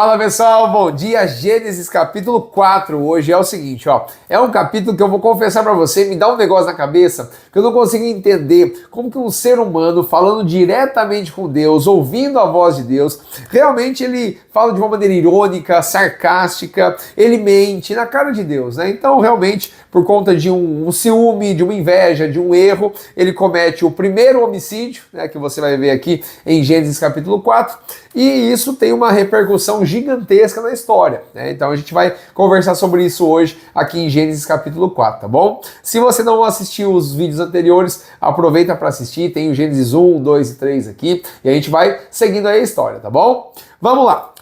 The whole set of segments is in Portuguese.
Fala pessoal, bom dia. Gênesis capítulo 4, hoje é o seguinte, ó, é um capítulo que eu vou confessar pra você, me dá um negócio na cabeça, que eu não consigo entender como que um ser humano falando diretamente com Deus, ouvindo a voz de Deus, realmente ele fala de uma maneira irônica, sarcástica, ele mente na cara de Deus, né? Então realmente, por conta de um ciúme, de uma inveja, de um erro, ele comete o primeiro homicídio, né, que você vai ver aqui em Gênesis capítulo 4, e isso tem uma repercussão gigantesca na história, né? Então a gente vai conversar sobre isso hoje aqui em Gênesis capítulo 4, tá bom? Se você não assistiu os vídeos anteriores, aproveita para assistir, tem o Gênesis 1, 2 e 3 aqui, e a gente vai seguindo aí a história, tá bom? Vamos lá!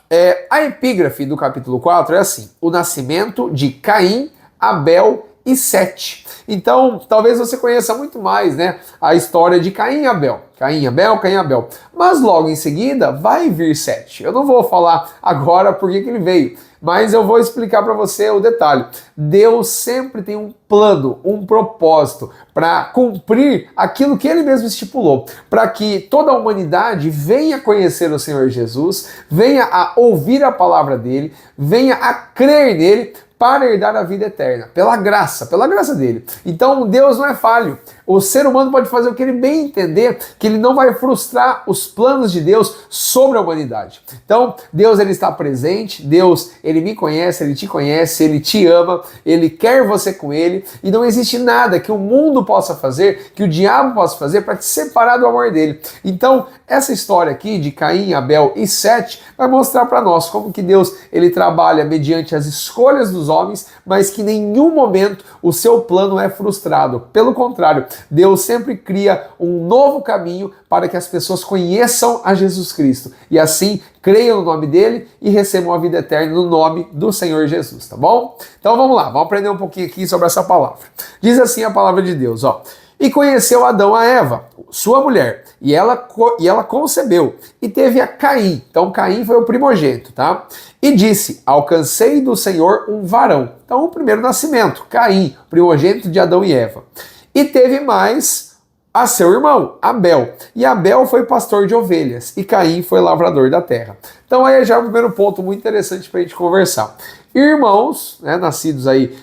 A epígrafe do capítulo 4 é assim: o nascimento de Caim, Abel e Sete. Então, talvez você conheça muito mais, né, a história de Caim e Abel. Caim, Abel, Caim, Abel. Mas logo em seguida vai vir Sete. Eu não vou falar agora por que ele veio, mas eu vou explicar para você o detalhe. Deus sempre tem um plano, um propósito para cumprir aquilo que ele mesmo estipulou, para que toda a humanidade venha conhecer o Senhor Jesus, venha a ouvir a palavra dele, venha a crer nele, para herdar a vida eterna, pela graça dele. Então Deus não é falho. O ser humano pode fazer o que ele bem entender, que ele não vai frustrar os planos de Deus sobre a humanidade. Então Deus, ele está presente, Deus, ele me conhece, ele te conhece, ele te ama, ele quer você com ele, e não existe nada que o mundo possa fazer, que o diabo possa fazer para te separar do amor dele. Então essa história aqui de Caim, Abel e Sete vai mostrar para nós como que Deus, ele trabalha mediante as escolhas dos homens, mas que em nenhum momento o seu plano é frustrado. Pelo contrário, Deus sempre cria um novo caminho para que as pessoas conheçam a Jesus Cristo e assim creiam no nome dele e recebam a vida eterna no nome do Senhor Jesus, tá bom? Então vamos lá, vamos aprender um pouquinho aqui sobre essa palavra. Diz assim a palavra de Deus, ó: e conheceu Adão a Eva, sua mulher, e ela concebeu, e teve a Caim. Então Caim foi o primogênito, tá? E disse: alcancei do Senhor um varão. Então o primeiro nascimento, Caim, primogênito de Adão e Eva. E teve mais a seu irmão, Abel. E Abel foi pastor de ovelhas, e Caim foi lavrador da terra. Então aí já é o primeiro ponto muito interessante para a gente conversar. Irmãos, né, nascidos aí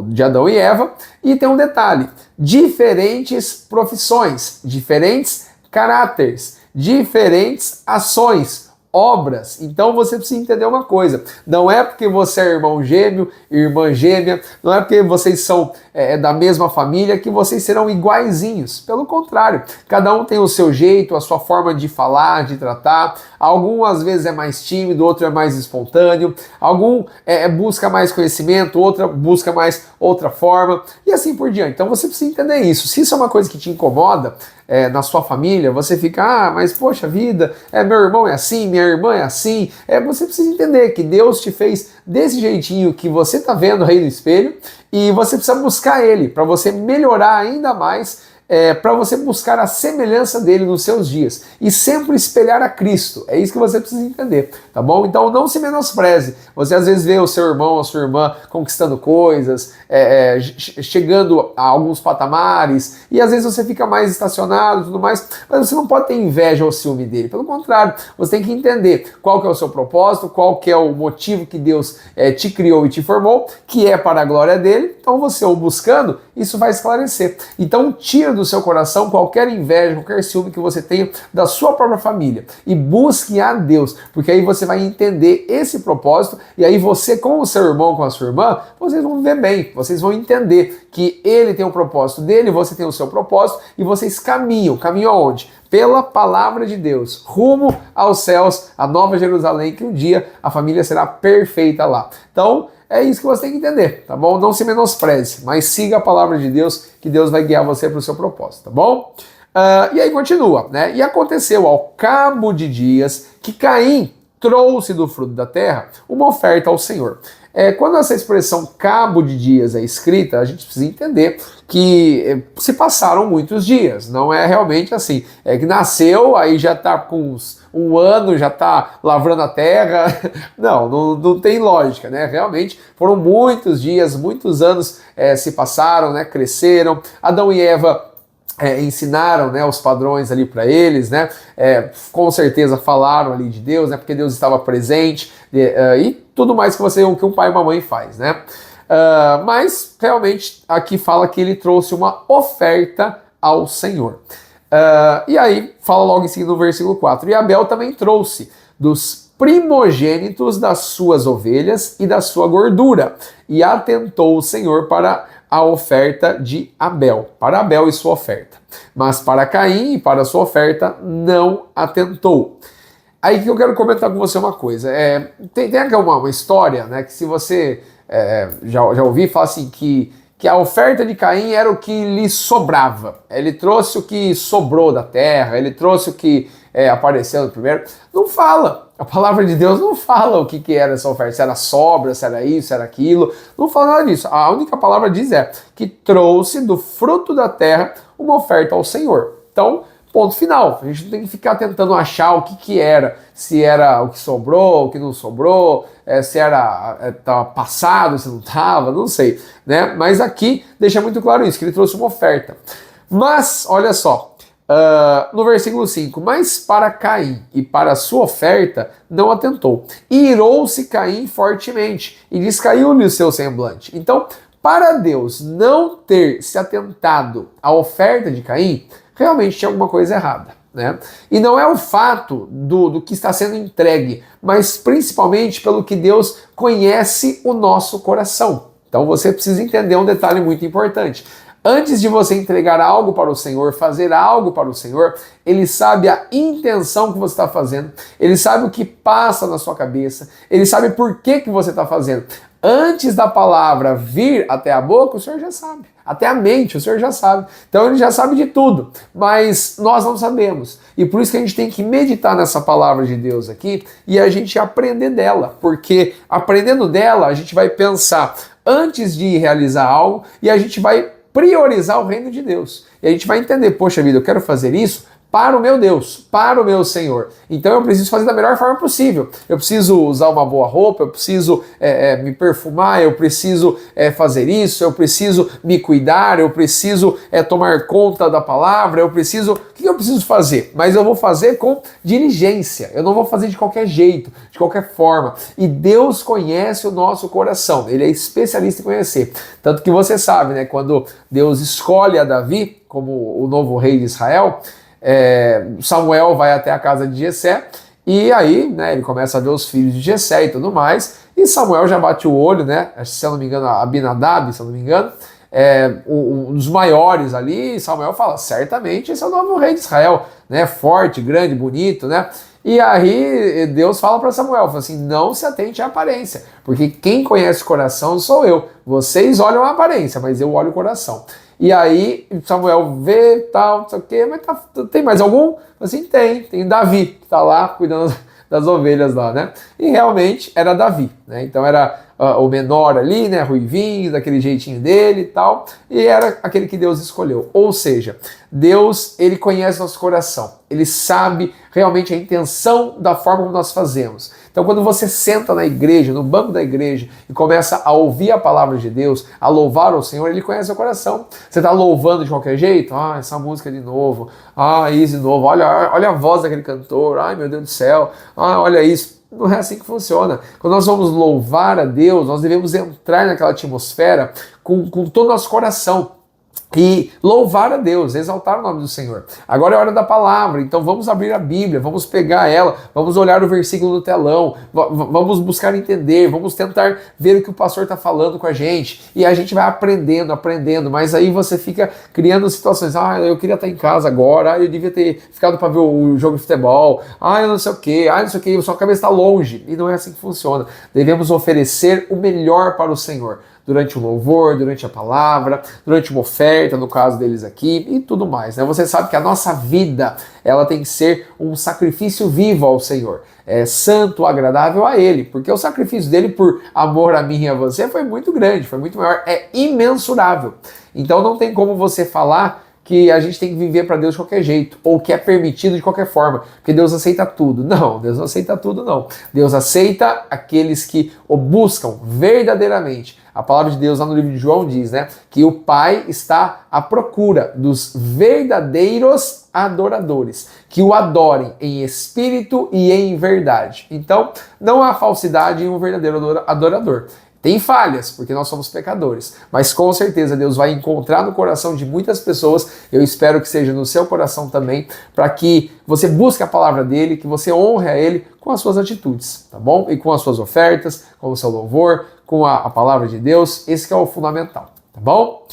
de Adão e Eva, e tem um detalhe: diferentes profissões, diferentes caráteres, diferentes ações, obras. Então você precisa entender uma coisa: não é porque você é irmão gêmeo, irmã gêmea, não é porque vocês são da mesma família que vocês serão iguaizinhos. Pelo contrário, cada um tem o seu jeito, a sua forma de falar, de tratar. Algum às vezes é mais tímido, outro é mais espontâneo, algum busca mais conhecimento, outra busca mais outra forma, e assim por diante. Então você precisa entender isso. Se isso é uma coisa que te incomoda na sua família, você fica: mas poxa vida, meu irmão é assim, minha irmã é assim. Você precisa entender que Deus te fez desse jeitinho que você está vendo aí no espelho, e você precisa buscar ele para você melhorar ainda mais, para você buscar a semelhança dele nos seus dias e sempre espelhar a Cristo. É isso que você precisa entender, tá bom? Então não se menospreze. Você às vezes vê o seu irmão, a sua irmã conquistando coisas, chegando a alguns patamares, e às vezes você fica mais estacionado e tudo mais, mas você não pode ter inveja ou ciúme dele. Pelo contrário, você tem que entender qual que é o seu propósito, qual que é o motivo que Deus te criou e te formou, que é para a glória dele. Então você, o buscando, isso vai esclarecer. Então tira do seu coração qualquer inveja, qualquer ciúme que você tenha da sua própria família e busque a Deus, porque aí você vai entender esse propósito, e aí você, com o seu irmão, com a sua irmã, vocês vão viver bem, vocês vão entender que ele tem o propósito dele, você tem o seu propósito, e vocês caminham aonde? Pela palavra de Deus, rumo aos céus, a Nova Jerusalém, que um dia a família será perfeita lá. Então, é isso que você tem que entender, tá bom? Não se menospreze, mas siga a palavra de Deus, que Deus vai guiar você para o seu propósito, tá bom? E aí continua, né? E aconteceu ao cabo de dias que Caim trouxe do fruto da terra uma oferta ao Senhor. Quando essa expressão cabo de dias é escrita, a gente precisa entender que se passaram muitos dias, não é realmente assim, que nasceu, aí já está com um ano, já está lavrando a terra, não tem lógica, né? Realmente foram muitos dias, muitos anos se passaram, né? Cresceram. Adão e Eva ensinaram, né, os padrões ali para eles, né, com certeza falaram ali de Deus, né, porque Deus estava presente e tudo mais que um pai e uma mãe faz, né. Mas realmente aqui fala que ele trouxe uma oferta ao Senhor. E aí fala logo em seguida no versículo 4, e Abel também trouxe dos primogênitos das suas ovelhas e da sua gordura, e atentou o Senhor para a oferta de Abel, para Abel e sua oferta. Mas para Caim e para a sua oferta não atentou. Aí que eu quero comentar com você uma coisa. Tem aqui uma história, né, que se você já ouvi, fala assim que a oferta de Caim era o que lhe sobrava. Ele trouxe o que sobrou da terra, ele trouxe o que apareceu no primeiro. Não fala. A palavra de Deus não fala o que era essa oferta, se era sobra, se era isso, se era aquilo. Não fala nada disso. A única palavra diz que trouxe do fruto da terra uma oferta ao Senhor. Então, ponto final. A gente não tem que ficar tentando achar o que era. Se era o que sobrou, o que não sobrou, se estava passado, se não estava, não sei. Né? Mas aqui deixa muito claro isso, que ele trouxe uma oferta. Mas, olha só, no versículo 5, mas para Caim e para a sua oferta não atentou. E irou-se Caim fortemente, e descaiu-lhe o seu semblante. Então, para Deus não ter se atentado à oferta de Caim, realmente tinha alguma coisa errada. Né? E não é o fato do que está sendo entregue, mas principalmente pelo que Deus conhece o nosso coração. Então você precisa entender um detalhe muito importante. Antes de você entregar algo para o Senhor, fazer algo para o Senhor, Ele sabe a intenção que você está fazendo, Ele sabe o que passa na sua cabeça, Ele sabe por que você está fazendo. Antes da palavra vir até a boca, o Senhor já sabe. Até a mente, o Senhor já sabe. Então Ele já sabe de tudo, mas nós não sabemos. E por isso que a gente tem que meditar nessa palavra de Deus aqui e a gente aprender dela, porque aprendendo dela, a gente vai pensar antes de realizar algo e a gente vai priorizar o reino de Deus. E a gente vai entender, poxa vida, eu quero fazer isso para o meu Deus, para o meu Senhor. Então eu preciso fazer da melhor forma possível. Eu preciso usar uma boa roupa, eu preciso me perfumar, eu preciso fazer isso, eu preciso me cuidar, eu preciso tomar conta da palavra, eu preciso... O que eu preciso fazer? Mas eu vou fazer com diligência, eu não vou fazer de qualquer jeito, de qualquer forma. E Deus conhece o nosso coração, Ele é especialista em conhecer. Tanto que você sabe, né, quando Deus escolhe a Davi como o novo rei de Israel, Samuel vai até a casa de Jessé e aí, né, ele começa a ver os filhos de Jessé e tudo mais, e Samuel já bate o olho, né, se eu não me engano, Abinadab, se eu não me engano, um dos maiores ali, e Samuel fala, certamente esse é o novo rei de Israel, né, forte, grande, bonito, né, e aí Deus fala para Samuel, fala assim, não se atente à aparência, porque quem conhece o coração sou eu, vocês olham a aparência, mas eu olho o coração. E aí Samuel vê, tal, não sei o quê, mas tem mais algum? Assim, tem Davi, que está lá cuidando das ovelhas lá, né? E realmente era Davi, né? Então era o menor ali, né? Ruivinho, daquele jeitinho dele e tal, e era aquele que Deus escolheu. Ou seja, Deus, Ele conhece nosso coração, Ele sabe realmente a intenção da forma como nós fazemos. Então quando você senta na igreja, no banco da igreja, e começa a ouvir a palavra de Deus, a louvar o Senhor, Ele conhece o coração. Você está louvando de qualquer jeito? Ah, essa música de novo. Ah, isso de novo. Olha a voz daquele cantor. Ai, meu Deus do céu. Ah, olha isso. Não é assim que funciona. Quando nós vamos louvar a Deus, nós devemos entrar naquela atmosfera com todo o nosso coração e louvar a Deus, exaltar o nome do Senhor. Agora é hora da palavra, então vamos abrir a Bíblia, vamos pegar ela, vamos olhar o versículo no telão, vamos buscar entender, vamos tentar ver o que o pastor está falando com a gente, e a gente vai aprendendo, mas aí você fica criando situações, eu queria estar em casa agora, eu devia ter ficado para ver o jogo de futebol, eu não sei o que, sua cabeça está longe, e não é assim que funciona. Devemos oferecer o melhor para o Senhor, durante o louvor, durante a palavra, durante uma oferta, no caso deles aqui, e tudo mais, né? Você sabe que a nossa vida, ela tem que ser um sacrifício vivo ao Senhor, santo, agradável a Ele, porque o sacrifício dele por amor a mim e a você foi muito grande, foi muito maior, é imensurável. Então não tem como você falar que a gente tem que viver para Deus de qualquer jeito, ou que é permitido de qualquer forma, porque Deus aceita tudo. Não, Deus não aceita tudo, não. Deus aceita aqueles que o buscam verdadeiramente. A palavra de Deus lá no livro de João diz, né, que o Pai está à procura dos verdadeiros adoradores, que o adorem em espírito e em verdade. Então, não há falsidade em um verdadeiro adorador. Tem falhas, porque nós somos pecadores, mas com certeza Deus vai encontrar no coração de muitas pessoas, eu espero que seja no seu coração também, para que você busque a palavra dele, que você honre a ele com as suas atitudes, tá bom? E com as suas ofertas, com o seu louvor, com a palavra de Deus, esse que é o fundamental, tá bom?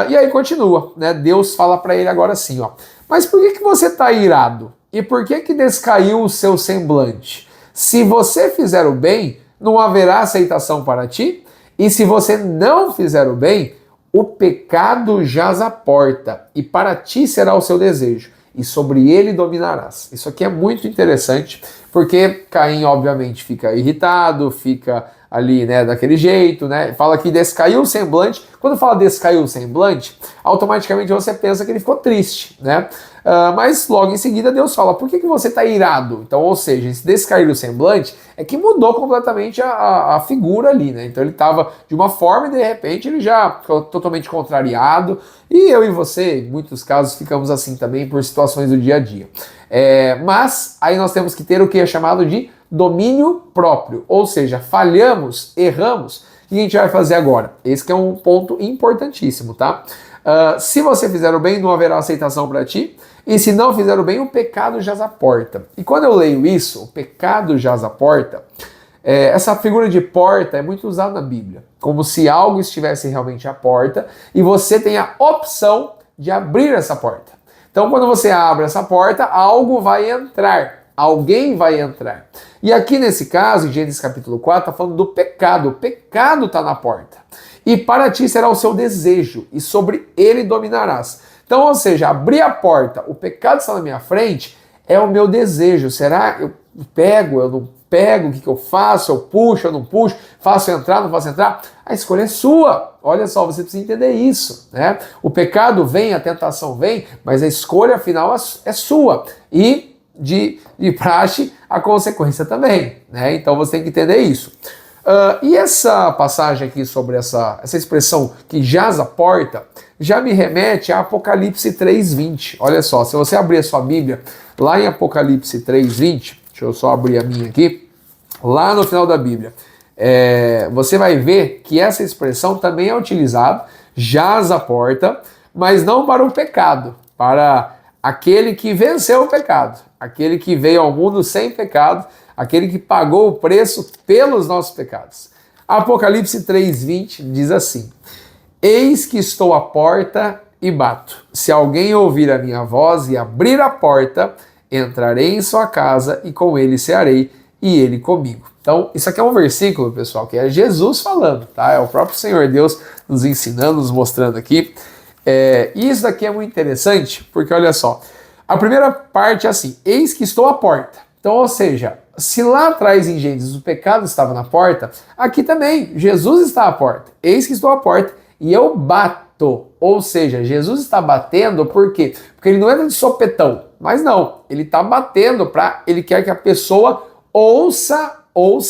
E aí continua, né? Deus fala para ele agora assim, ó, mas por que você está irado? E por que descaiu o seu semblante? Se você fizer o bem, não haverá aceitação para ti? E se você não fizer o bem, o pecado jaz à porta, e para ti será o seu desejo, e sobre ele dominarás. Isso aqui é muito interessante, porque Caim, obviamente, fica irritado, fica ali, né, daquele jeito, né? Fala que descaiu o semblante. Quando fala descaiu o semblante, automaticamente você pensa que ele ficou triste, né? Mas logo em seguida Deus fala, por que você está irado? Então, ou seja, esse descair o semblante é que mudou completamente a figura ali, né? Então ele estava de uma forma e de repente ele já ficou totalmente contrariado. E eu e você, em muitos casos, ficamos assim também por situações do dia a dia. Mas aí nós temos que ter o que é chamado de domínio próprio, ou seja, falhamos, erramos, o que a gente vai fazer agora? Esse que é um ponto importantíssimo, tá? Se você fizer o bem, não haverá aceitação para ti, e se não fizer o bem, o pecado jaz à porta. E quando eu leio isso, o pecado jaz à porta, essa figura de porta é muito usada na Bíblia, como se algo estivesse realmente à porta, e você tem a opção de abrir essa porta. Então, quando você abre essa porta, algo vai entrar. Alguém vai entrar. E aqui nesse caso, em Gênesis capítulo 4, está falando do pecado. O pecado está na porta. E para ti será o seu desejo, e sobre ele dominarás. Então, ou seja, abrir a porta, o pecado está na minha frente, é o meu desejo. Será eu pego, eu não pego, o que eu faço? Eu puxo, eu não puxo? Faço entrar, não faço entrar? A escolha é sua. Olha só, você precisa entender isso, né? O pecado vem, a tentação vem, mas a escolha final é sua. E de praxe, a consequência também, né? Então você tem que entender isso. E essa passagem aqui sobre essa expressão que jaz a porta, já me remete a Apocalipse 3:20. Olha só, se você abrir a sua Bíblia, lá em Apocalipse 3:20, deixa eu só abrir a minha aqui, lá no final da Bíblia, você vai ver que essa expressão também é utilizada, jaz a porta, mas não para o pecado, para aquele que venceu o pecado, aquele que veio ao mundo sem pecado, aquele que pagou o preço pelos nossos pecados. Apocalipse 3:20 diz assim: eis que estou à porta e bato. Se alguém ouvir a minha voz e abrir a porta, entrarei em sua casa e com ele cearei e ele comigo. Então, isso aqui é um versículo, pessoal, que é Jesus falando, tá? É o próprio Senhor Deus nos ensinando, nos mostrando aqui. E isso daqui é muito interessante, porque olha só, a primeira parte é assim, eis que estou à porta. Então, ou seja, se lá atrás em Gênesis o pecado estava na porta, aqui também, Jesus está à porta. Eis que estou à porta e eu bato. Ou seja, Jesus está batendo por quê? Porque ele não entra de sopetão, mas não, ele está batendo ele quer que a pessoa ouça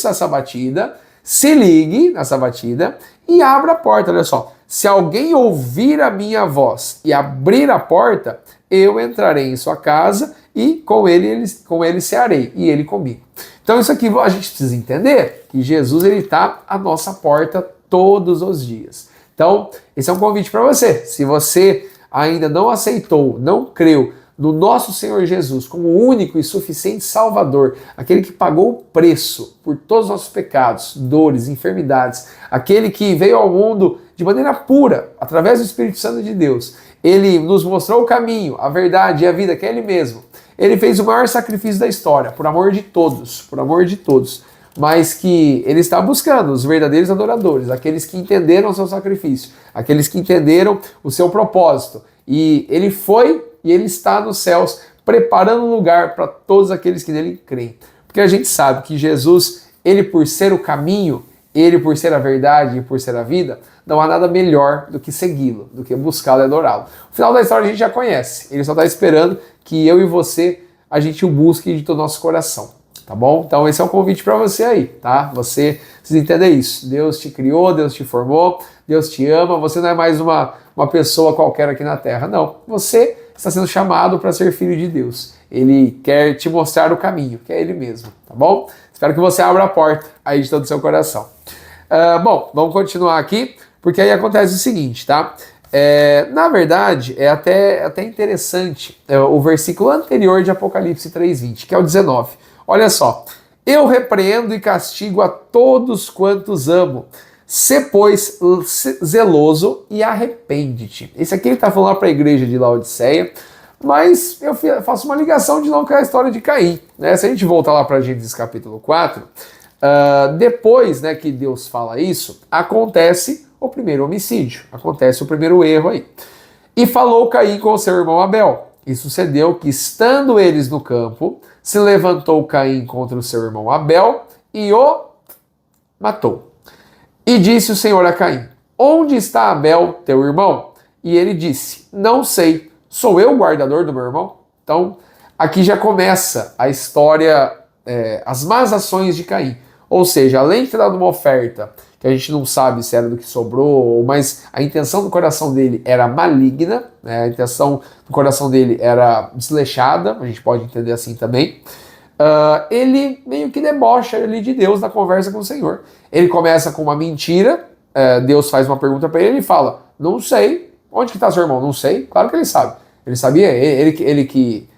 essa batida, se ligue nessa batida e abra a porta, olha só. Se alguém ouvir a minha voz e abrir a porta, eu entrarei em sua casa e com ele cearei, e ele comigo. Então isso aqui a gente precisa entender, que Jesus está à nossa porta todos os dias. Então, esse é um convite para você. Se você ainda não aceitou, não creu no nosso Senhor Jesus como o único e suficiente Salvador, aquele que pagou o preço por todos os nossos pecados, dores, enfermidades, aquele que veio ao mundo de maneira pura, através do Espírito Santo de Deus, ele nos mostrou o caminho, a verdade e a vida, que é ele mesmo. Ele fez o maior sacrifício da história, por amor de todos, mas que ele está buscando os verdadeiros adoradores, aqueles que entenderam o seu sacrifício, aqueles que entenderam o seu propósito. E ele foi e ele está nos céus preparando um lugar para todos aqueles que nele creem. Porque a gente sabe que Jesus, ele por ser o caminho, Ele, por ser a verdade e por ser a vida, não há nada melhor do que segui-lo, do que buscá-lo e adorá-lo. O final da história a gente já conhece. Ele só está esperando que eu e você, a gente o busque de todo o nosso coração. Tá bom? Então esse é um convite para você aí, tá? Você precisa entender isso. Deus te criou, Deus te formou, Deus te ama. Você não é mais uma pessoa qualquer aqui na Terra, não. Você está sendo chamado para ser filho de Deus. Ele quer te mostrar o caminho, que é Ele mesmo, tá bom? Espero que você abra a porta aí de todo o seu coração. Bom, vamos continuar aqui, porque aí acontece o seguinte, tá? Na verdade, é até interessante o versículo anterior de Apocalipse 3:20, que é o 19. Olha só. Eu repreendo e castigo a todos quantos amo. Sê, pois, zeloso e arrepende-te. Esse aqui ele está falando lá para a igreja de Laodiceia, mas eu faço uma ligação de novo com a história de Caim. Né? Se a gente voltar lá para Gênesis capítulo 4, depois, né, que Deus fala isso, acontece o primeiro homicídio, acontece o primeiro erro aí. E falou Caim com o seu irmão Abel. E sucedeu que, estando eles no campo, se levantou Caim contra o seu irmão Abel e o matou. E disse o Senhor a Caim: onde está Abel, teu irmão? E ele disse: não sei, sou eu o guardador do meu irmão? Então, aqui já começa a história, as más ações de Caim. Ou seja, além de ter dado uma oferta, que a gente não sabe se era do que sobrou, mas a intenção do coração dele era maligna, né? A intenção do coração dele era desleixada, a gente pode entender assim também. Ele meio que debocha ali de Deus na conversa com o Senhor. Ele começa com uma mentira, Deus faz uma pergunta para ele e fala: não sei, onde que está seu irmão? Não sei, claro que ele sabe. Ele sabia, ele que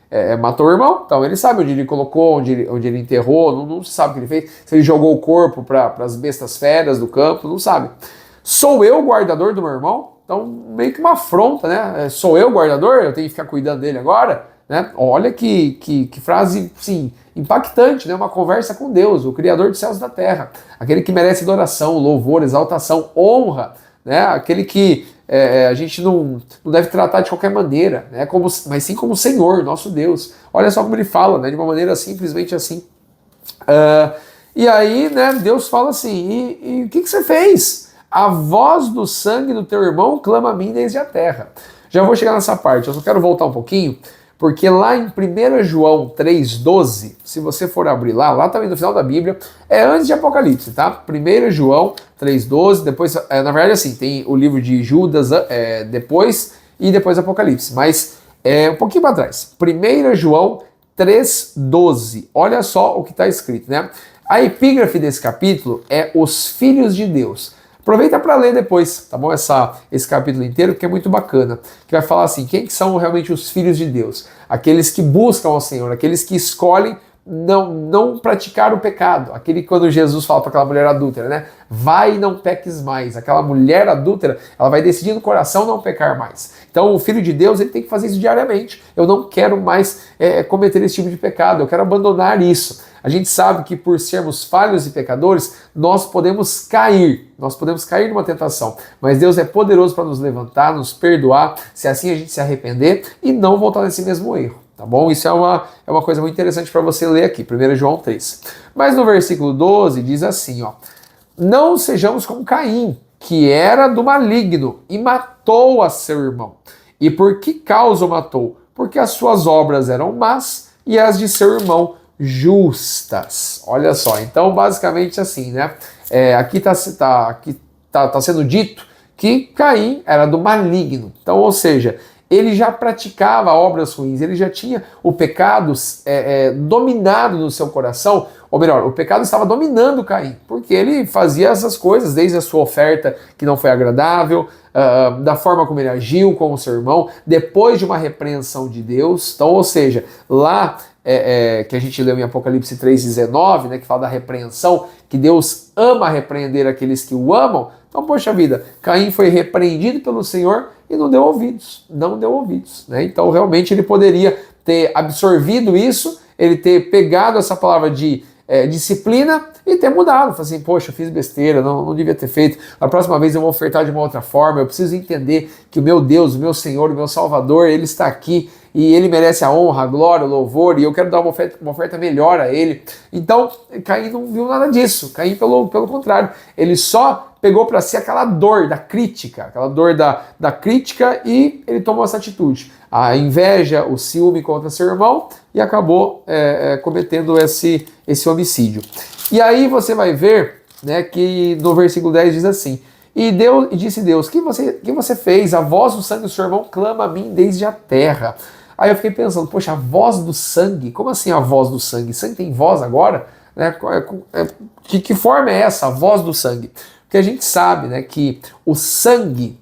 matou o irmão, então ele sabe onde ele colocou, onde ele enterrou, não se sabe o que ele fez, se ele jogou o corpo para as bestas feras do campo, não sabe. Sou eu o guardador do meu irmão? Então meio que uma afronta, né? Sou eu o guardador? Eu tenho que ficar cuidando dele agora? Né? Olha que frase, sim, impactante, né? Uma conversa com Deus, o Criador dos céus e da terra, aquele que merece adoração, louvor, exaltação, honra, né? Aquele que a gente não deve tratar de qualquer maneira, né? Mas sim como Senhor, nosso Deus. Olha só como ele fala, né? De uma maneira simplesmente assim. E aí, né, Deus fala assim: e o que você fez? A voz do sangue do teu irmão clama a mim desde a terra. Já vou chegar nessa parte, eu só quero voltar um pouquinho, porque lá em 1 João 3,12, se você for abrir lá também no final da Bíblia, é antes de Apocalipse, tá? 1 João 3,12, depois, na verdade assim, tem o livro de Judas depois e depois Apocalipse, mas um pouquinho para trás. 1 João 3,12, olha só o que está escrito, né? A epígrafe desse capítulo é os filhos de Deus. Aproveita para ler depois, tá bom? Esse capítulo inteiro, que é muito bacana. Que vai falar assim, quem que são realmente os filhos de Deus? Aqueles que buscam ao Senhor, aqueles que escolhem não praticar o pecado. Aquele quando Jesus fala para aquela mulher adúltera, né? Vai e não peques mais. Aquela mulher adúltera, ela vai decidir no coração não pecar mais. Então o filho de Deus, ele tem que fazer isso diariamente. Eu não quero mais cometer esse tipo de pecado, eu quero abandonar isso. A gente sabe que por sermos falhos e pecadores, nós podemos cair numa tentação, mas Deus é poderoso para nos levantar, nos perdoar, se assim a gente se arrepender e não voltar nesse mesmo erro, tá bom? Isso é uma coisa muito interessante para você ler aqui, 1 João 3. Mas no versículo 12 diz assim, ó: não sejamos como Caim, que era do maligno e matou a seu irmão. E por que causa o matou? Porque as suas obras eram más e as de seu irmão justas. Olha só, então basicamente assim, né? Aqui está sendo dito que Caim era do maligno. Então, ou seja, ele já praticava obras ruins, ele já tinha o pecado dominado no seu coração, ou melhor, o pecado estava dominando Caim, porque ele fazia essas coisas, desde a sua oferta que não foi agradável, da forma como ele agiu com o seu irmão, depois de uma repreensão de Deus. Então, ou seja, lá que a gente leu em Apocalipse 3,19, né, que fala da repreensão, que Deus ama repreender aqueles que o amam. Então, poxa vida, Caim foi repreendido pelo Senhor e não deu ouvidos, né? Então, realmente, ele poderia ter absorvido isso, ele ter pegado essa palavra de disciplina e ter mudado. Falar assim, poxa, eu fiz besteira, não devia ter feito. A próxima vez eu vou ofertar de uma outra forma, eu preciso entender que o meu Deus, o meu Senhor, o meu Salvador, ele está aqui, e ele merece a honra, a glória, o louvor, e eu quero dar uma oferta melhor a ele. Então, Caim não viu nada disso. Caim, pelo contrário, ele só pegou para si aquela dor da crítica, aquela dor da crítica, e ele tomou essa atitude. A inveja, o ciúme contra seu irmão, e acabou cometendo esse homicídio. E aí você vai ver, né, que no versículo 10 diz assim: E disse Deus, que você fez? A voz do sangue do seu irmão clama a mim desde a terra. Aí eu fiquei pensando, poxa, a voz do sangue? Como assim a voz do sangue? Sangue tem voz agora? Né? Que forma é essa, a voz do sangue? Porque a gente sabe, né, que o sangue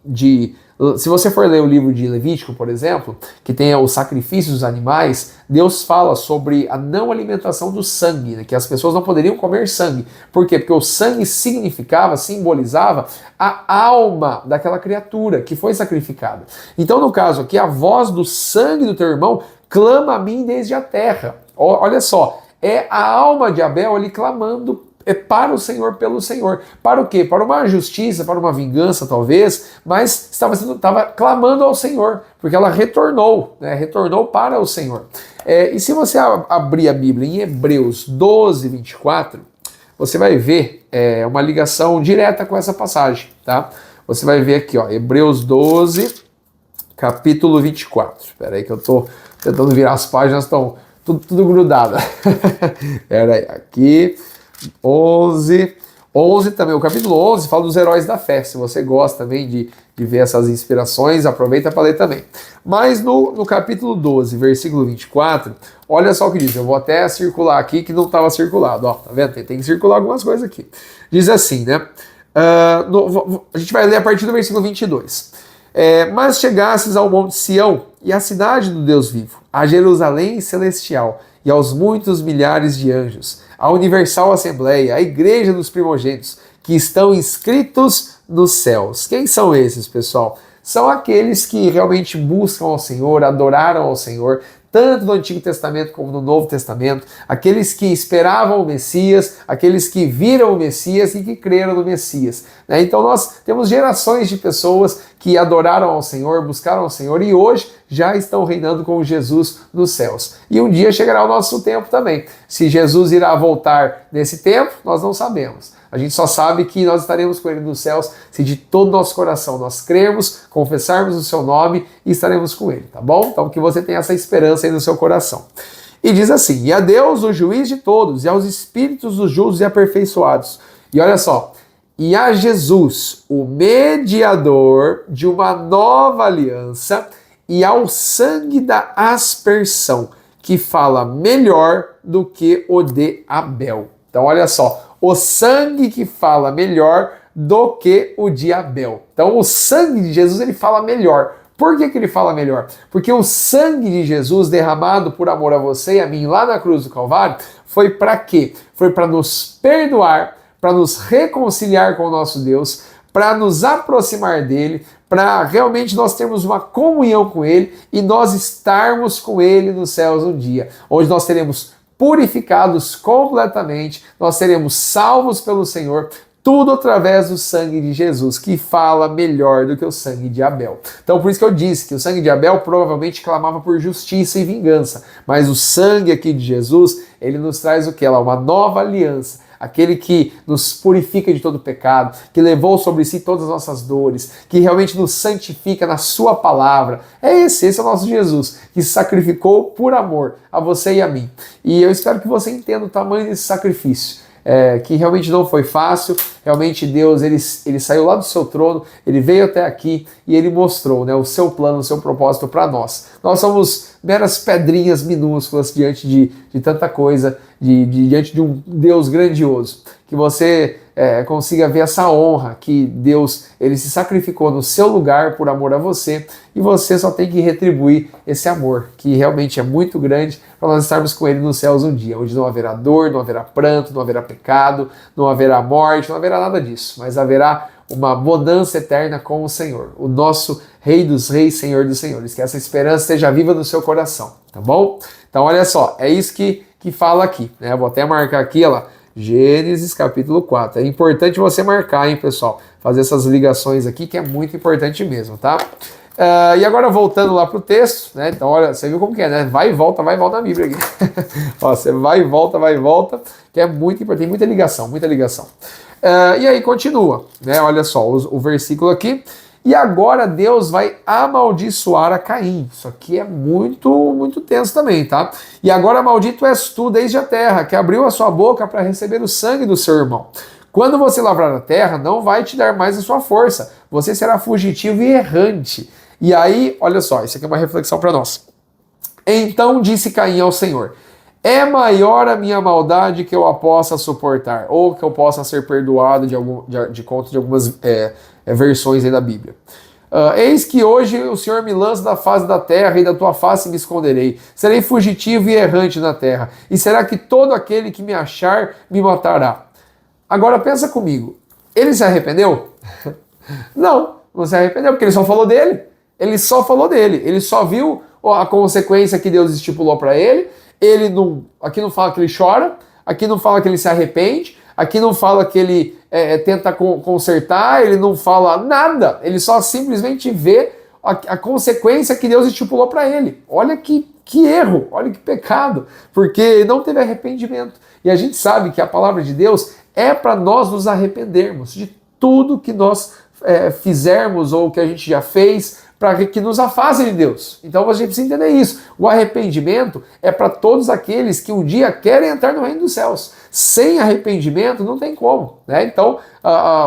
se você for ler o livro de Levítico, por exemplo, que tem os sacrifícios dos animais, Deus fala sobre a não alimentação do sangue, né, que as pessoas não poderiam comer sangue. Por quê? Porque o sangue simbolizava a alma daquela criatura que foi sacrificada. Então, no caso aqui, a voz do sangue do teu irmão clama a mim desde a terra. Olha só, é a alma de Abel ali clamando para o Senhor, pelo Senhor. Para o quê? Para uma justiça, para uma vingança, talvez, mas estava clamando ao Senhor, porque ela retornou, né? Retornou para o Senhor. E se você abrir a Bíblia em Hebreus 12, 24, você vai ver uma ligação direta com essa passagem, tá? Você vai ver aqui, ó, Hebreus 12, capítulo 24. Espera aí que eu estou tentando virar as páginas, estão tudo grudado. Espera aí, aqui... 11 também, o capítulo 11 fala dos heróis da fé. Se você gosta também de ver essas inspirações, aproveita para ler também. Mas no capítulo 12, versículo 24, olha só o que diz. Eu vou até circular aqui que não estava circulado. Ó, tá vendo? Tem que circular algumas coisas aqui. Diz assim, né? A gente vai ler a partir do versículo 22. Mas chegasses ao monte Sião e à cidade do Deus vivo, a Jerusalém celestial e aos muitos milhares de anjos, a universal assembleia, a igreja dos primogênitos, que estão inscritos nos céus. Quem são esses, pessoal? São aqueles que realmente buscam ao Senhor, adoraram ao Senhor, tanto no Antigo Testamento como no Novo Testamento, aqueles que esperavam o Messias, aqueles que viram o Messias e que creram no Messias. Né? Então nós temos gerações de pessoas que adoraram ao Senhor, buscaram ao Senhor e hoje já estão reinando com Jesus nos céus. E um dia chegará o nosso tempo também. Se Jesus irá voltar nesse tempo, nós não sabemos. A gente só sabe que nós estaremos com Ele nos céus se de todo o nosso coração nós crermos, confessarmos o seu nome e estaremos com Ele, tá bom? Então que você tenha essa esperança aí no seu coração. E diz assim: E a Deus, o juiz de todos, e aos espíritos dos justos e aperfeiçoados. E olha só, e a Jesus, o mediador de uma nova aliança, e ao sangue da aspersão, que fala melhor do que o de Abel. Então olha só, o sangue que fala melhor do que o de Abel. Então o sangue de Jesus ele fala melhor. Por que ele fala melhor? Porque o sangue de Jesus derramado por amor a você e a mim lá na cruz do Calvário foi para quê? Foi para nos perdoar, para nos reconciliar com o nosso Deus, para nos aproximar dele, para realmente nós termos uma comunhão com ele e nós estarmos com ele nos céus um dia, onde nós teremos purificados completamente, nós seremos salvos pelo Senhor, tudo através do sangue de Jesus, que fala melhor do que o sangue de Abel. Então por isso que eu disse que o sangue de Abel provavelmente clamava por justiça e vingança, mas o sangue aqui de Jesus, ele nos traz o que? Uma nova aliança. Aquele que nos purifica de todo pecado, que levou sobre si todas as nossas dores, que realmente nos santifica na sua palavra. Esse é o nosso Jesus, que se sacrificou por amor a você e a mim. E eu espero que você entenda o tamanho desse sacrifício. Que realmente não foi fácil, realmente Deus ele saiu lá do seu trono, ele veio até aqui e ele mostrou, né, o seu plano, o seu propósito para nós. Nós somos meras pedrinhas minúsculas diante de tanta coisa, diante de um Deus grandioso. Que você consiga ver essa honra que Deus ele se sacrificou no seu lugar por amor a você e você só tem que retribuir esse amor, que realmente é muito grande para nós estarmos com Ele nos céus um dia, onde não haverá dor, não haverá pranto, não haverá pecado, não haverá morte, não haverá nada disso, mas haverá uma bonança eterna com o Senhor, o nosso Rei dos Reis, Senhor dos Senhores. Que essa esperança esteja viva no seu coração, tá bom? Então olha só, é isso que fala aqui, né? Eu vou até marcar aqui, olha lá, Gênesis capítulo 4. É importante você marcar, hein, pessoal? Fazer essas ligações aqui, que é muito importante mesmo, tá? E agora voltando lá para o texto, né? Então, olha, você viu como que é, né? Vai e volta na Bíblia aqui. Ó, você vai e volta, que é muito importante, tem muita ligação, muita ligação. E aí continua, né? Olha só, o versículo aqui. E agora Deus vai amaldiçoar a Caim. Isso aqui é muito, muito tenso também, tá? E agora maldito és tu desde a terra, que abriu a sua boca para receber o sangue do seu irmão. Quando você lavrar a terra, não vai te dar mais a sua força. Você será fugitivo e errante. E aí, olha só, isso aqui é uma reflexão para nós. Então disse Caim ao Senhor: é maior a minha maldade que eu a possa suportar, ou que eu possa ser perdoado de conta de algumas versões aí da Bíblia. Eis que hoje o Senhor me lança da face da terra, e da tua face me esconderei. Serei fugitivo e errante na terra. E será que todo aquele que me achar me matará? Agora pensa comigo, ele se arrependeu? Não se arrependeu, porque ele só falou dele. Ele só viu a consequência que Deus estipulou para ele. Aqui não fala que ele chora, aqui não fala que ele se arrepende, aqui não fala que ele tenta consertar, ele não fala nada. Ele só simplesmente vê a consequência que Deus estipulou para ele. Olha que erro, olha que pecado, porque não teve arrependimento. E a gente sabe que a palavra de Deus é para nós nos arrependermos de tudo que nós fizermos ou que a gente já fez, para que nos afaste de Deus. Então a gente precisa entender isso. O arrependimento é para todos aqueles que um dia querem entrar no reino dos céus. Sem arrependimento não tem como, né? Então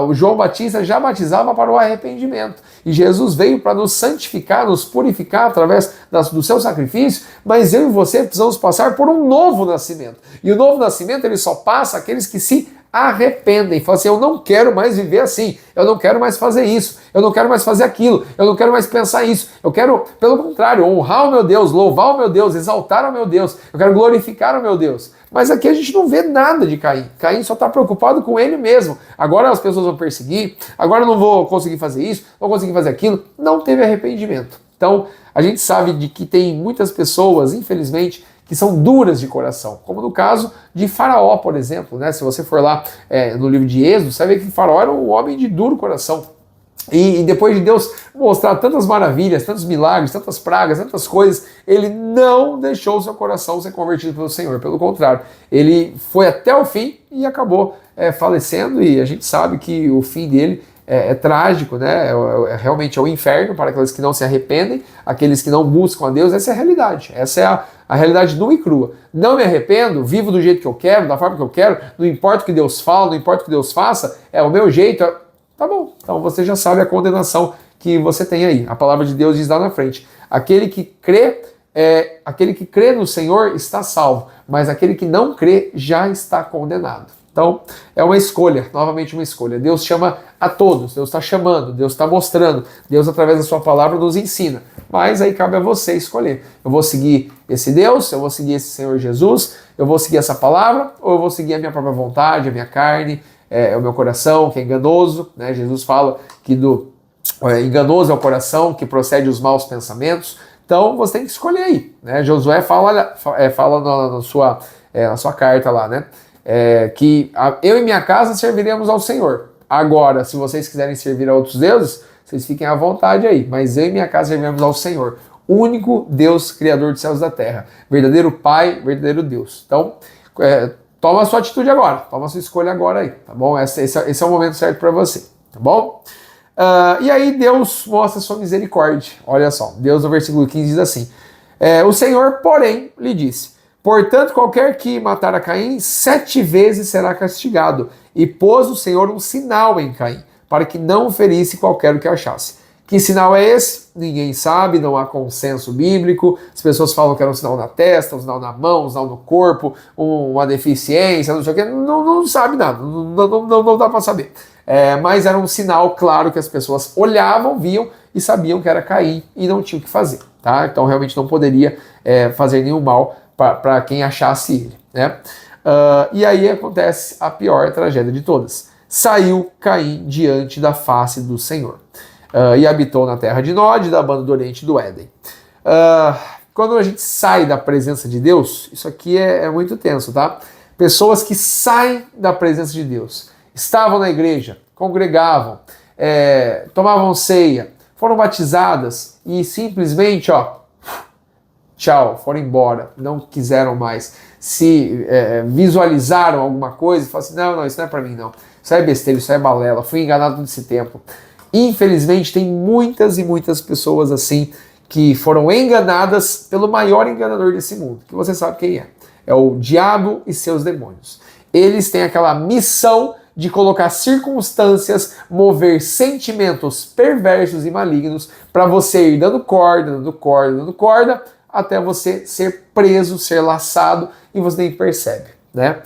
o João Batista já batizava para o arrependimento. E Jesus veio para nos santificar, nos purificar através do seu sacrifício, mas eu e você precisamos passar por um novo nascimento. E o novo nascimento ele só passa aqueles que se arrependem, falam assim: eu não quero mais viver assim, eu não quero mais fazer isso, eu não quero mais fazer aquilo, eu não quero mais pensar isso, eu quero, pelo contrário, honrar o meu Deus, louvar o meu Deus, exaltar o meu Deus, eu quero glorificar o meu Deus. Mas aqui a gente não vê nada de Caim. Caim só está preocupado com ele mesmo. Agora as pessoas vão perseguir, agora eu não vou conseguir fazer isso, não vou conseguir fazer aquilo. Não teve arrependimento. Então a gente sabe de que tem muitas pessoas, infelizmente, que são duras de coração, como no caso de Faraó, por exemplo, né? Se você for lá no livro de Êxodo, você vai ver que Faraó era um homem de duro coração. E depois de Deus mostrar tantas maravilhas, tantos milagres, tantas pragas, tantas coisas, ele não deixou o seu coração ser convertido pelo Senhor. Pelo contrário, ele foi até o fim e acabou falecendo, e a gente sabe que o fim dele é trágico, né? Realmente é o inferno para aqueles que não se arrependem, aqueles que não buscam a Deus. Essa é a realidade, essa é a realidade nua e crua. Não me arrependo, vivo do jeito que eu quero, da forma que eu quero, não importa o que Deus fala, não importa o que Deus faça, é o meu jeito. Tá bom, então você já sabe a condenação que você tem aí. A palavra de Deus diz lá na frente: aquele que crê no Senhor está salvo, mas aquele que não crê já está condenado. Então, é uma escolha, novamente uma escolha. Deus chama a todos, Deus está chamando, Deus está mostrando, Deus através da sua palavra nos ensina. Mas aí cabe a você escolher. Eu vou seguir esse Deus, eu vou seguir esse Senhor Jesus, eu vou seguir essa palavra, ou eu vou seguir a minha própria vontade, a minha carne, o meu coração, que é enganoso, né? Jesus fala que enganoso é o coração, que procede os maus pensamentos. Então, você tem que escolher aí, né? Josué fala na sua carta lá, né? Que eu e minha casa serviremos ao Senhor. Agora, se vocês quiserem servir a outros deuses, vocês fiquem à vontade aí. Mas eu e minha casa serviremos ao Senhor, único Deus, Criador dos céus e da terra, verdadeiro Pai, verdadeiro Deus. Então, toma a sua atitude agora, toma a sua escolha agora aí, tá bom? Esse é o momento certo para você, tá bom? E aí Deus mostra sua misericórdia. Olha só, Deus no versículo 15 diz assim: o Senhor, porém, lhe disse: portanto, qualquer que matar a Caim 7 vezes será castigado. E pôs o Senhor um sinal em Caim, para que não ferisse qualquer o que achasse. Que sinal é esse? Ninguém sabe, não há consenso bíblico. As pessoas falam que era um sinal na testa, um sinal na mão, um sinal no corpo, uma deficiência, não sei o que. Não sabe nada, não dá para saber. Mas era um sinal claro que as pessoas olhavam, viam e sabiam que era Caim e não tinham o que fazer. Tá? Então realmente não poderia fazer nenhum mal para quem achasse ele, né? E aí acontece a pior tragédia de todas. Saiu Caim diante da face do Senhor. E habitou na terra de Nod, da banda do Oriente do Éden. Quando a gente sai da presença de Deus, isso aqui é muito tenso, tá? Pessoas que saem da presença de Deus, estavam na igreja, congregavam, tomavam ceia, foram batizadas e simplesmente, tchau, foram embora, não quiseram mais, se visualizaram alguma coisa e falaram assim, não, isso não é para mim não, isso é besteira, isso é balela, fui enganado todo esse tempo. Infelizmente tem muitas e muitas pessoas assim que foram enganadas pelo maior enganador desse mundo, que você sabe quem é. É o diabo e seus demônios. Eles têm aquela missão de colocar circunstâncias, mover sentimentos perversos e malignos para você ir dando corda, até você ser preso, ser laçado e você nem percebe, né?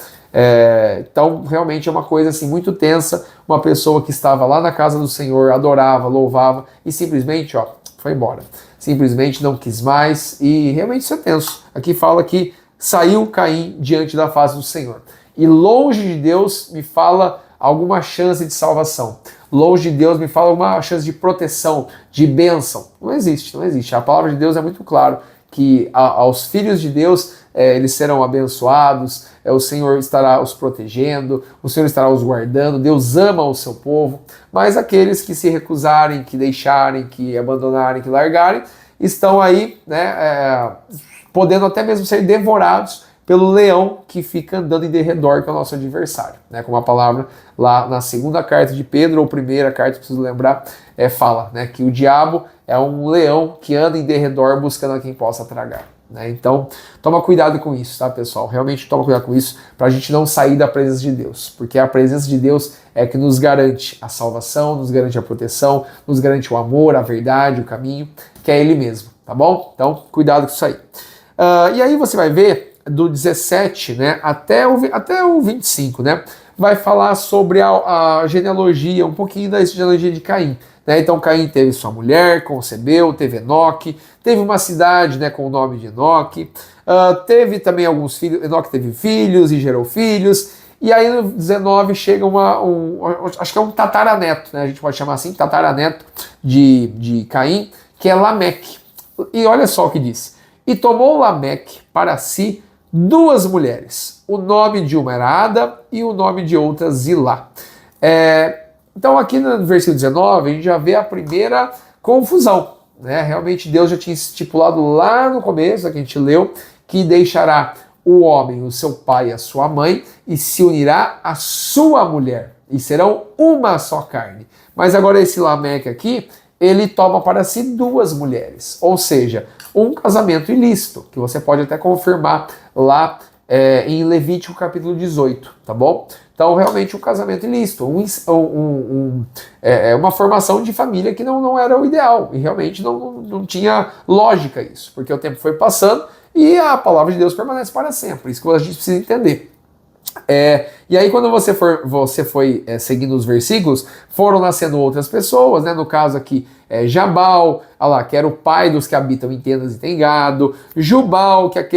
Então, realmente é uma coisa assim muito tensa, uma pessoa que estava lá na casa do Senhor, adorava, louvava e simplesmente, foi embora. Simplesmente não quis mais e realmente isso é tenso. Aqui fala que saiu Caim diante da face do Senhor. E longe de Deus me fala alguma chance de salvação. Longe de Deus me fala alguma chance de proteção, de bênção. Não existe, não existe. A palavra de Deus é muito clara que aos filhos de Deus eles serão abençoados, o Senhor estará os protegendo, o Senhor estará os guardando, Deus ama o seu povo, mas aqueles que se recusarem, que deixarem, que abandonarem, que largarem, estão aí, né, podendo até mesmo ser devorados pelo leão que fica andando em derredor, que é o nosso adversário, né? Como a palavra lá na segunda carta de Pedro, ou primeira carta, preciso lembrar, fala, né, que o diabo é um leão que anda em derredor buscando a quem possa tragar. Né? Então, toma cuidado com isso, tá, pessoal? Realmente toma cuidado com isso para a gente não sair da presença de Deus, porque a presença de Deus é que nos garante a salvação, nos garante a proteção, nos garante o amor, a verdade, o caminho, que é Ele mesmo, tá bom? Então, cuidado com isso aí. E aí você vai ver do 17, né, até o 25, né, vai falar sobre a genealogia, um pouquinho da genealogia de Caim. Né? Então Caim teve sua mulher, concebeu, teve Enoque, teve uma cidade, né, com o nome de Enoque, teve também alguns filhos, Enoque teve filhos e gerou filhos, e aí no 19 chega acho que é um tataraneto, né, a gente pode chamar assim, tataraneto de Caim, que é Lameque. E olha só o que diz: e tomou Lameque para si 2 mulheres, o nome de uma era Ada e o nome de outra Zilá. Então aqui no versículo 19 a gente já vê a primeira confusão, né? Realmente Deus já tinha estipulado lá no começo, que a gente leu, que deixará o homem, o seu pai e a sua mãe, e se unirá à sua mulher, e serão uma só carne. Mas agora esse Lameque aqui, ele toma para si 2 mulheres, ou seja, um casamento ilícito, que você pode até confirmar lá em Levítico capítulo 18, tá bom? Então, realmente, um casamento ilícito, uma formação de família que não era o ideal, e realmente não tinha lógica isso, porque o tempo foi passando e a palavra de Deus permanece para sempre, isso que a gente precisa entender. E aí quando você foi seguindo os versículos, foram nascendo outras pessoas, né? No caso aqui, Jabal, que era o pai dos que habitam em tendas e tem gado, Jubal, que é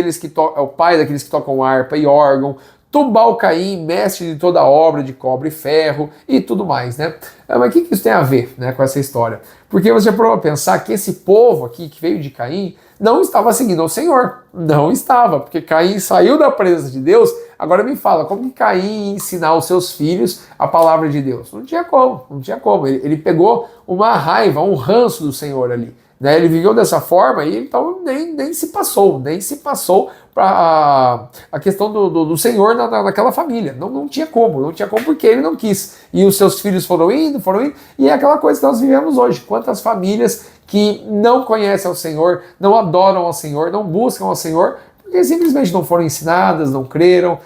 o pai daqueles que tocam harpa e órgão, Tubal-Caim, mestre de toda obra de cobre e ferro e tudo mais, né? Mas o que isso tem a ver, né, com essa história? Porque você pode pensar que esse povo aqui que veio de Caim não estava seguindo ao Senhor. Não estava, porque Caim saiu da presença de Deus. Agora me fala, como que Caim ia ensinar os seus filhos a palavra de Deus? Não tinha como. Ele pegou uma raiva, um ranço do Senhor ali. Né? Ele viveu dessa forma e então nem se passou para a questão do Senhor naquela família. Não tinha como porque ele não quis. E os seus filhos foram indo, e é aquela coisa que nós vivemos hoje. Quantas famílias que não conhecem ao Senhor, não adoram ao Senhor, não buscam ao Senhor, porque simplesmente não foram ensinadas, não creram,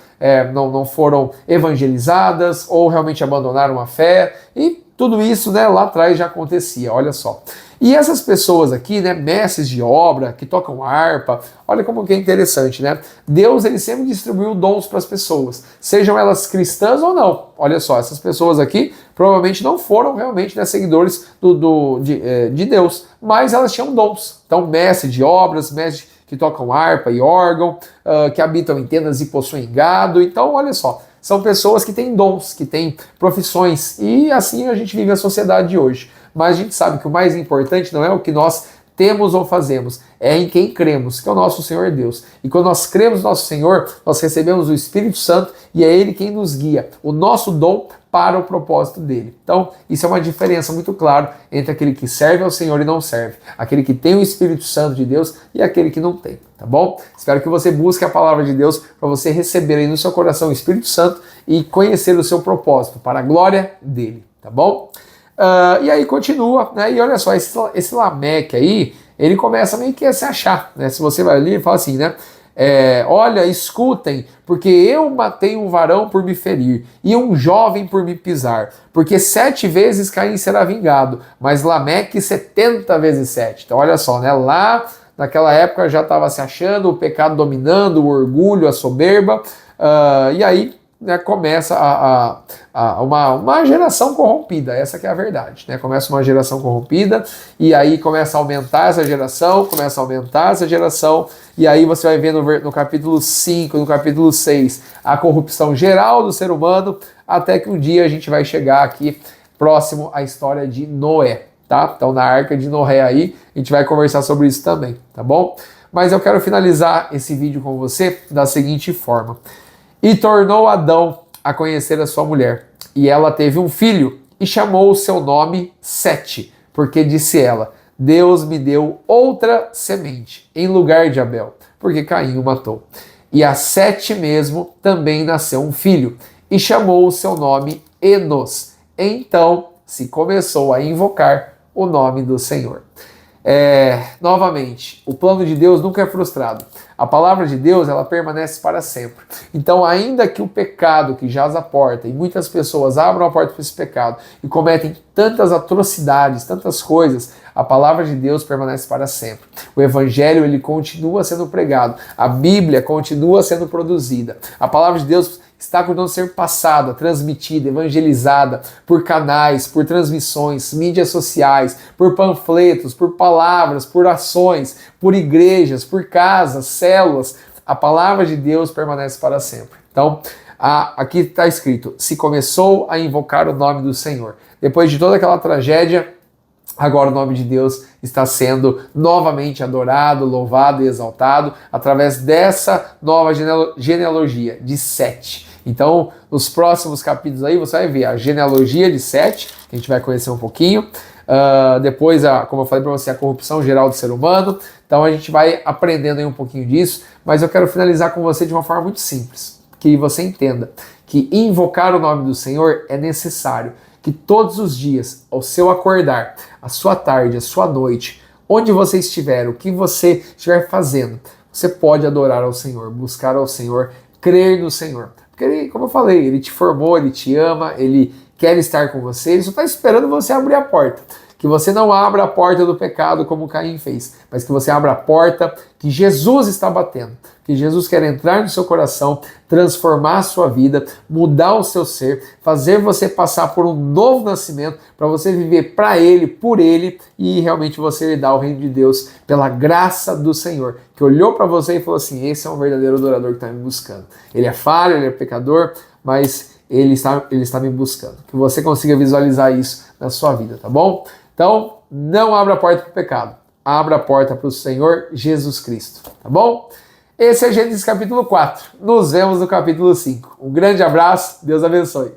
não foram evangelizadas, ou realmente abandonaram a fé, e tudo isso, né, lá atrás já acontecia, olha só. E essas pessoas aqui, né, mestres de obra, que tocam harpa, olha como que é interessante, né? Deus, ele sempre distribuiu dons para as pessoas, sejam elas cristãs ou não. Olha só, essas pessoas aqui provavelmente não foram realmente, né, seguidores de Deus, mas elas tinham dons. Então, mestre de obras, mestre que tocam harpa e órgão, que habitam em tendas e possuem gado. Então, olha só, são pessoas que têm dons, que têm profissões, e assim a gente vive a sociedade de hoje. Mas a gente sabe que o mais importante não é o que nós temos ou fazemos, é em quem cremos, que é o nosso Senhor Deus. E quando nós cremos no nosso Senhor, nós recebemos o Espírito Santo e é Ele quem nos guia. O nosso dom para o propósito dele. Então, isso é uma diferença muito clara entre aquele que serve ao Senhor e não serve, aquele que tem o Espírito Santo de Deus e aquele que não tem, tá bom? Espero que você busque a palavra de Deus para você receber aí no seu coração o Espírito Santo e conhecer o seu propósito para a glória dele, tá bom? E aí continua, né? E olha só, esse Lameque aí, ele começa meio que a se achar, né? Se você vai ali, ele fala assim, né? Olha, escutem, porque eu matei um varão por me ferir, e um jovem por me pisar, porque 7 vezes Caim será vingado, mas Lameque 70 vezes 7. Então olha só, né? Lá naquela época já estava se achando, o pecado dominando, o orgulho, a soberba, e aí, né, começa uma geração corrompida, essa que é a verdade, né? Começa uma geração corrompida e aí começa a aumentar essa geração, e aí você vai ver no capítulo 5, no capítulo 6, a corrupção geral do ser humano, até que um dia a gente vai chegar aqui próximo à história de Noé, tá? Então na arca de Noé aí, a gente vai conversar sobre isso também, tá bom? Mas eu quero finalizar esse vídeo com você da seguinte forma. E tornou Adão a conhecer a sua mulher, e ela teve um filho, e chamou o seu nome Sete, porque disse ela, Deus me deu outra semente, em lugar de Abel, porque Caim o matou. E a Sete mesmo também nasceu um filho, e chamou o seu nome Enos. Então se começou a invocar o nome do Senhor. Novamente, o plano de Deus nunca é frustrado. A palavra de Deus, ela permanece para sempre. Então, ainda que o pecado que jaz à porta, e muitas pessoas abram a porta para esse pecado e cometem tantas atrocidades, tantas coisas, a palavra de Deus permanece para sempre. O evangelho, ele continua sendo pregado. A Bíblia continua sendo produzida. A palavra de Deus está continuando a ser passada, transmitida, evangelizada por canais, por transmissões, mídias sociais, por panfletos, por palavras, por ações, por igrejas, por casas, células. A palavra de Deus permanece para sempre. Então, aqui está escrito, se começou a invocar o nome do Senhor. Depois de toda aquela tragédia, agora o nome de Deus está sendo novamente adorado, louvado e exaltado através dessa nova genealogia de Sete. Então, nos próximos capítulos aí, você vai ver a genealogia de Sete, que a gente vai conhecer um pouquinho. Depois, como eu falei para você, a corrupção geral do ser humano. Então, a gente vai aprendendo aí um pouquinho disso. Mas eu quero finalizar com você de uma forma muito simples. Que você entenda que invocar o nome do Senhor é necessário. Que todos os dias, ao seu acordar, a sua tarde, a sua noite, onde você estiver, o que você estiver fazendo, você pode adorar ao Senhor, buscar ao Senhor, crer no Senhor. Porque ele, como eu falei, ele te formou, ele te ama, ele quer estar com você, ele só está esperando você abrir a porta. Que você não abra a porta do pecado como Caim fez, mas que você abra a porta que Jesus está batendo, que Jesus quer entrar no seu coração, transformar a sua vida, mudar o seu ser, fazer você passar por um novo nascimento, para você viver para Ele, por Ele, e realmente você herdar o reino de Deus pela graça do Senhor, que olhou para você e falou assim, esse é um verdadeiro adorador que está me buscando. Ele é falho, ele é pecador, mas ele está me buscando. Que você consiga visualizar isso na sua vida, tá bom? Então, não abra a porta para o pecado. Abra a porta para o Senhor Jesus Cristo, tá bom? Esse é Gênesis capítulo 4. Nos vemos no capítulo 5. Um grande abraço, Deus abençoe.